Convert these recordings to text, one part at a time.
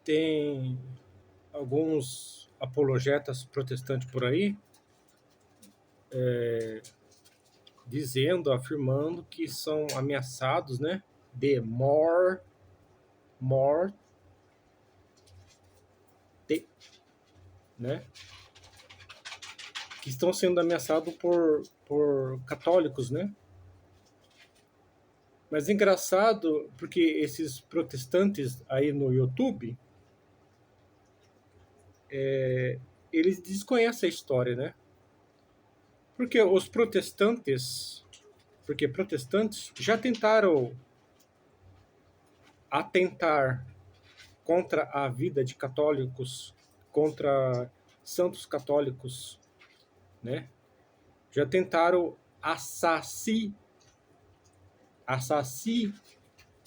tem alguns apologetas protestantes por aí dizendo, afirmando que são ameaçados, né, de morte, né, que estão sendo ameaçados por católicos, né? Mas é engraçado porque esses protestantes aí no YouTube, eles desconhecem a história, né? Porque protestantes já tentaram atentar contra a vida de católicos, contra santos católicos, né? Já tentaram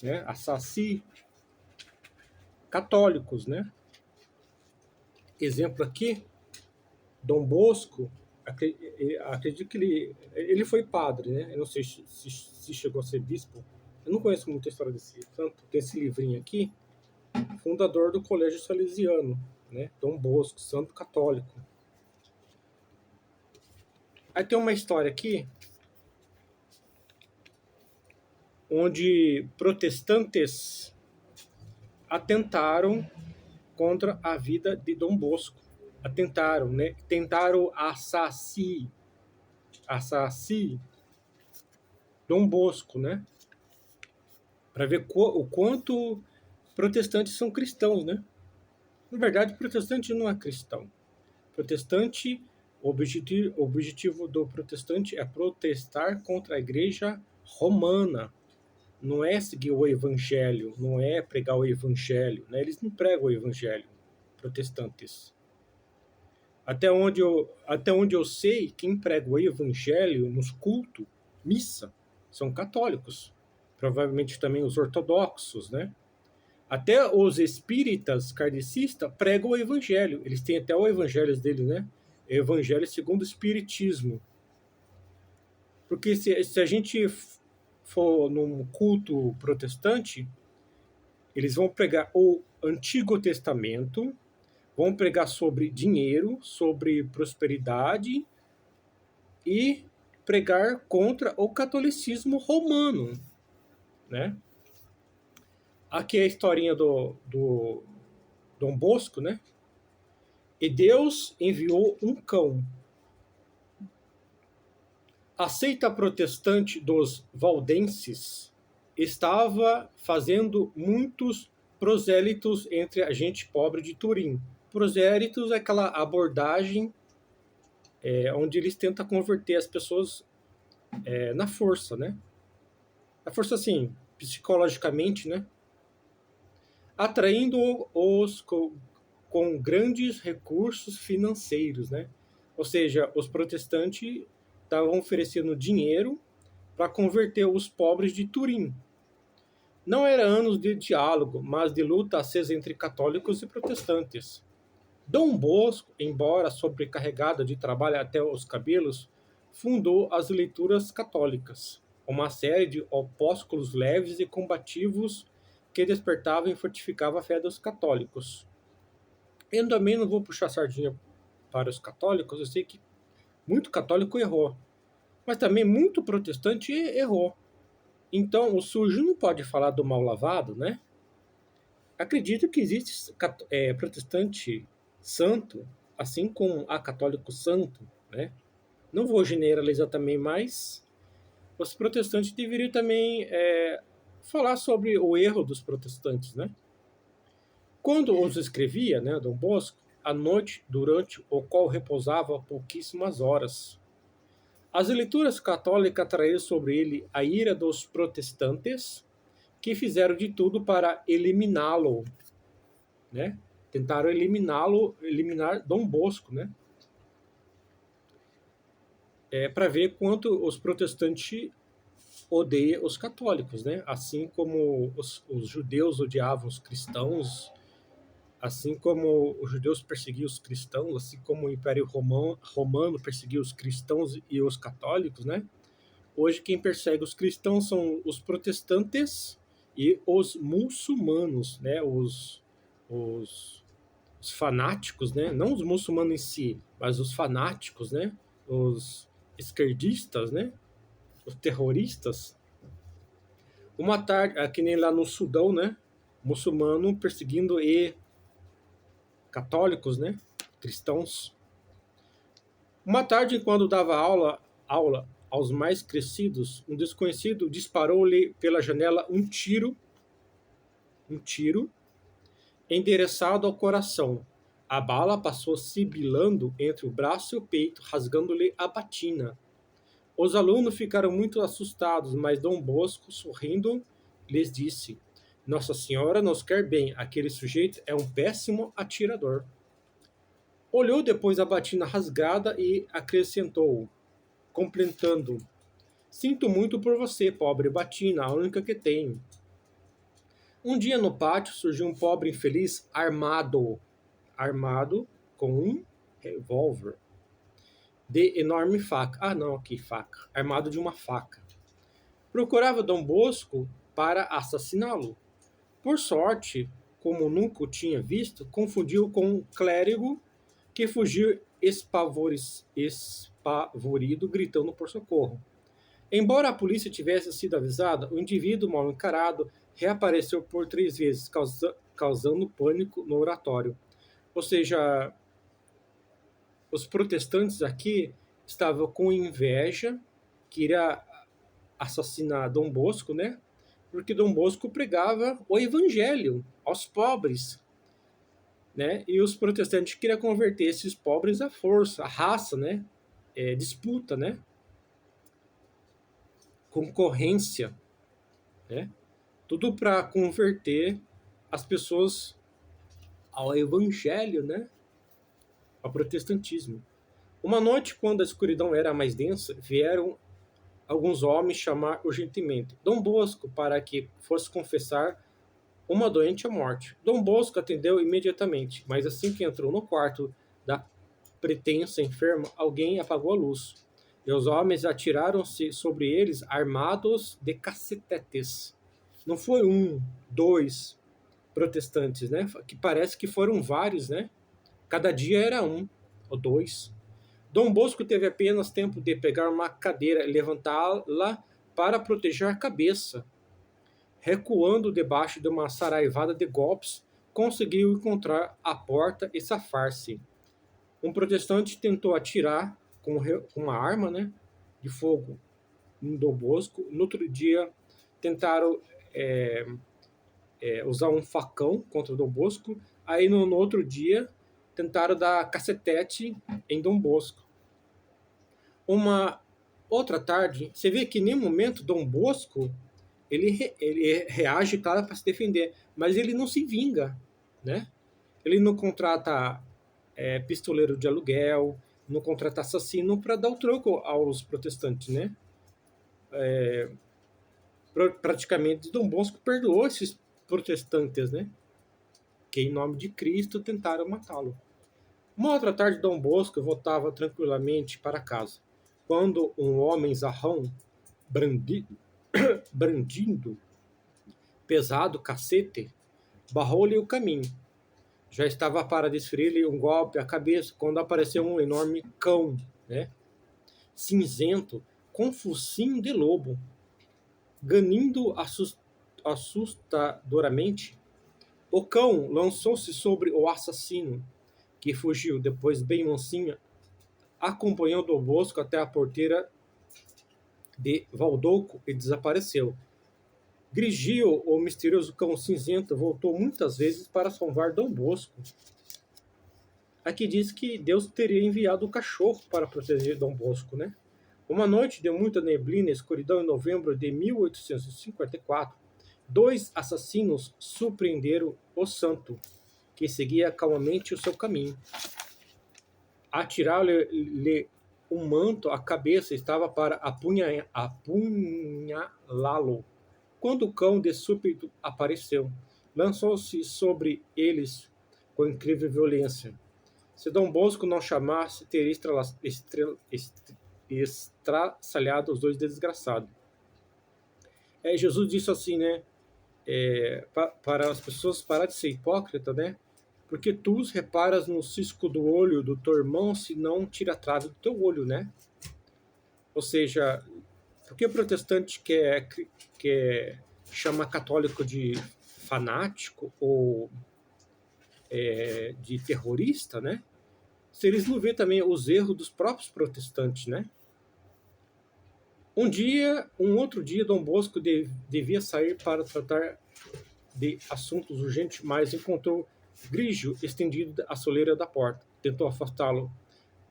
né? Assassir católicos, né? Exemplo aqui, Dom Bosco, acredito que ele foi padre, né? Eu não sei se chegou a ser bispo. Eu não conheço muito a história desse santo. Tem esse livrinho aqui, fundador do Colégio Salesiano, né? Dom Bosco, santo católico. Aí tem uma história aqui onde protestantes atentaram contra a vida de Dom Bosco. Atentaram, né? Tentaram assassinar Dom Bosco, né? Para ver o quanto protestantes são cristãos, né? Na verdade, protestante não é cristão. Protestante, o objetivo do protestante é protestar contra a igreja romana. Não é seguir o evangelho, não é pregar o evangelho, né? Eles não pregam o evangelho, protestantes. Até onde eu sei, quem prega o evangelho nos cultos, missa, são católicos. Provavelmente também os ortodoxos, né? Até os espíritas kardecistas pregam o evangelho. Eles têm até o evangelho deles, né? Evangelho segundo o espiritismo. Porque se a gente for num culto protestante, eles vão pregar o Antigo Testamento, vão pregar sobre dinheiro, sobre prosperidade e pregar contra o catolicismo romano, né? Aqui é a historinha do Dom Bosco, né? E Deus enviou um cão. A seita protestante dos valdenses estava fazendo muitos prosélitos entre a gente pobre de Turim. Prosélitos é aquela abordagem onde eles tentam converter as pessoas na força, né? Na força, assim, psicologicamente, né? Atraindo-os com grandes recursos financeiros, né? Ou seja, os protestantes estavam oferecendo dinheiro para converter os pobres de Turim. Não era anos de diálogo, mas de luta acesa entre católicos e protestantes. Dom Bosco, embora sobrecarregado de trabalho até os cabelos, fundou as Leituras Católicas, uma série de opúsculos leves e combativos que despertavam e fortificavam a fé dos católicos. Eu também não vou puxar sardinha para os católicos, eu sei que muito católico errou, mas também muito protestante errou. Então, o sujo não pode falar do mal lavado, né? Acredito que existe protestante santo, assim como há católico santo, né? Não vou generalizar também, mas os protestantes deveriam também falar sobre o erro dos protestantes, né? Quando os escrevia, né, Dom Bosco, à noite, durante o qual repousava pouquíssimas horas. As leituras católicas atraíram sobre ele a ira dos protestantes, que fizeram de tudo para eliminá-lo, né? Tentaram eliminar Dom Bosco, né? Para ver quanto os protestantes odeiam os católicos, né? Assim como os judeus odiavam os cristãos, assim como os judeus perseguiam os cristãos, assim como o Império Romano perseguia os cristãos e os católicos, né? Hoje quem persegue os cristãos são os protestantes e os muçulmanos, né? os fanáticos, né? Não os muçulmanos em si, mas os fanáticos, né? Os esquerdistas, né? Os terroristas. Uma tarde, que nem lá no Sudão, né? Muçulmano perseguindo e católicos, né? Cristãos. Uma tarde, quando dava aula aos mais crescidos, um desconhecido disparou-lhe pela janela um tiro endereçado ao coração. A bala passou sibilando entre o braço e o peito, rasgando-lhe a batina. Os alunos ficaram muito assustados, mas Dom Bosco, sorrindo, lhes disse: Nossa Senhora nos quer bem, aquele sujeito é um péssimo atirador. Olhou depois a batina rasgada e acrescentou, completando: Sinto muito por você, pobre batina, a única que tenho. Um dia no pátio surgiu um pobre infeliz armado com um revólver de enorme faca. Ah, não, aqui faca. Armado de uma faca. Procurava Dom Bosco para assassiná-lo. Por sorte, como nunca o tinha visto, confundiu com um clérigo que fugiu espavorido, gritando por socorro. Embora a polícia tivesse sido avisada, o indivíduo mal encarado reapareceu por 3 vezes, causando pânico no oratório. Ou seja, os protestantes aqui estavam com inveja, queria assassinar Dom Bosco, né? Porque Dom Bosco pregava o evangelho aos pobres, né? E os protestantes queriam converter esses pobres à força, à raça, né? Disputa, né? Concorrência, né? Tudo para converter as pessoas ao evangelho, né? Ao protestantismo. Uma noite, quando a escuridão era mais densa, vieram alguns homens chamar urgentemente Dom Bosco para que fosse confessar uma doente à morte. Dom Bosco atendeu imediatamente, mas assim que entrou no quarto da pretensa enferma, alguém apagou a luz. E os homens atiraram-se sobre eles armados de cacetetes. Não foi um, dois protestantes, né? Que parece que foram vários, né? Cada dia era um ou dois. Dom Bosco teve apenas tempo de pegar uma cadeira e levantá-la para proteger a cabeça. Recuando debaixo de uma saraivada de golpes, conseguiu encontrar a porta e safar-se. Um protestante tentou atirar com uma arma, né, de fogo no Dom Bosco. No outro dia, tentaram usar um facão contra o Dom Bosco. Aí, no outro dia, tentaram dar cacetete em Dom Bosco. Uma outra tarde, você vê que em nenhum momento Dom Bosco ele reage, claro, para se defender, mas ele não se vinga, né? Ele não contrata pistoleiro de aluguel, não contrata assassino para dar o troco aos protestantes, né? Praticamente Dom Bosco perdoou esses protestantes, né? Que em nome de Cristo tentaram matá-lo. Uma outra tarde, Dom Bosco voltava tranquilamente para casa, quando um homem zarrão, brandindo pesado cacete, barrou-lhe o caminho. Já estava para desferir-lhe um golpe à cabeça quando apareceu um enorme cão, né? Cinzento, com focinho de lobo, ganindo assustadoramente. O cão lançou-se sobre o assassino, que fugiu, depois bem mansinho, acompanhou Dom Bosco até a porteira de Valdoco e desapareceu. Grigio, o misterioso cão cinzento, voltou muitas vezes para salvar Dom Bosco. Aqui diz que Deus teria enviado o cachorro para proteger Dom Bosco, né? Uma noite de muita neblina e escuridão em novembro de 1854, 2 assassinos surpreenderam o santo, que seguia calmamente o seu caminho. Atiraram-lhe um manto à cabeça, estava para apunhalá-lo. Quando o cão de súbito apareceu, lançou-se sobre eles com incrível violência. Se Dom Bosco não chamasse, teria estraçalhado os dois desgraçados. Jesus disse assim, né? para as pessoas parar de ser hipócrita, né? Porque tu reparas no cisco do olho do teu irmão se não tira a trave do teu olho, né? Ou seja, por que o protestante quer chamar católico de fanático ou de terrorista, né? Se eles não vêem também os erros dos próprios protestantes, né? Um outro dia, Dom Bosco devia sair para tratar de assuntos urgentes, mas encontrou Grigio estendido à soleira da porta. Tentou afastá-lo,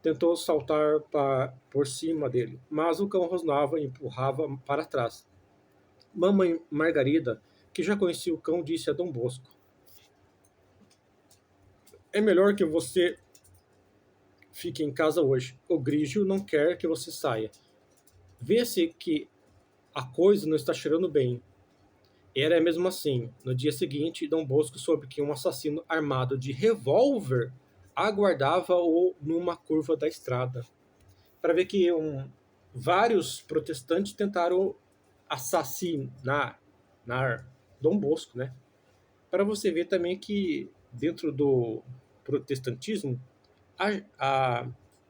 tentou saltar por cima dele, mas o cão rosnava e empurrava para trás. Mamãe Margarida, que já conhecia o cão, disse a Dom Bosco: é melhor que você fique em casa hoje. O Grigio não quer que você saia. Vê-se que a coisa não está cheirando bem. Era mesmo assim. No dia seguinte, Dom Bosco soube que um assassino armado de revólver aguardava-o numa curva da estrada. Para ver que vários protestantes tentaram assassinar Dom Bosco, né? Para você ver também que dentro do protestantismo há,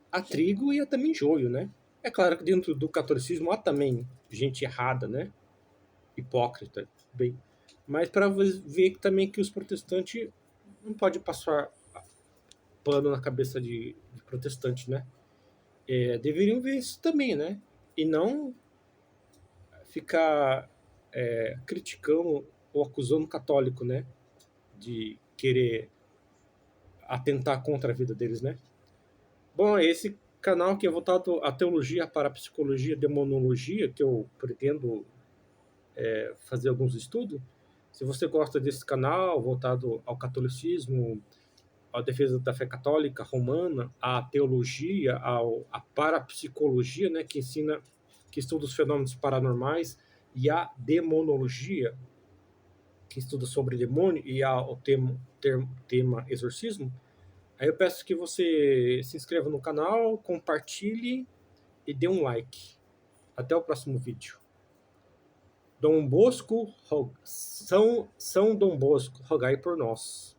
há trigo e há também joio, né? É claro que dentro do catolicismo há também gente errada, né? Hipócrita, bem. Mas para ver também que os protestantes não pode passar pano na cabeça de protestante, né? Deveriam ver isso também, né? E não ficar criticando ou acusando o católico, né? De querer atentar contra a vida deles, né? Bom, esse canal que é voltado à teologia, para a psicologia, demonologia, que eu pretendo fazer alguns estudos. Se você gosta desse canal voltado ao catolicismo, à defesa da fé católica romana, à teologia, à parapsicologia, né, que estuda os fenômenos paranormais, e à demonologia, que estuda sobre demônio, e ao tema exorcismo, aí eu peço que você se inscreva no canal, compartilhe e dê um like. Até o próximo vídeo. Dom Bosco, São Dom Bosco, rogai por nós.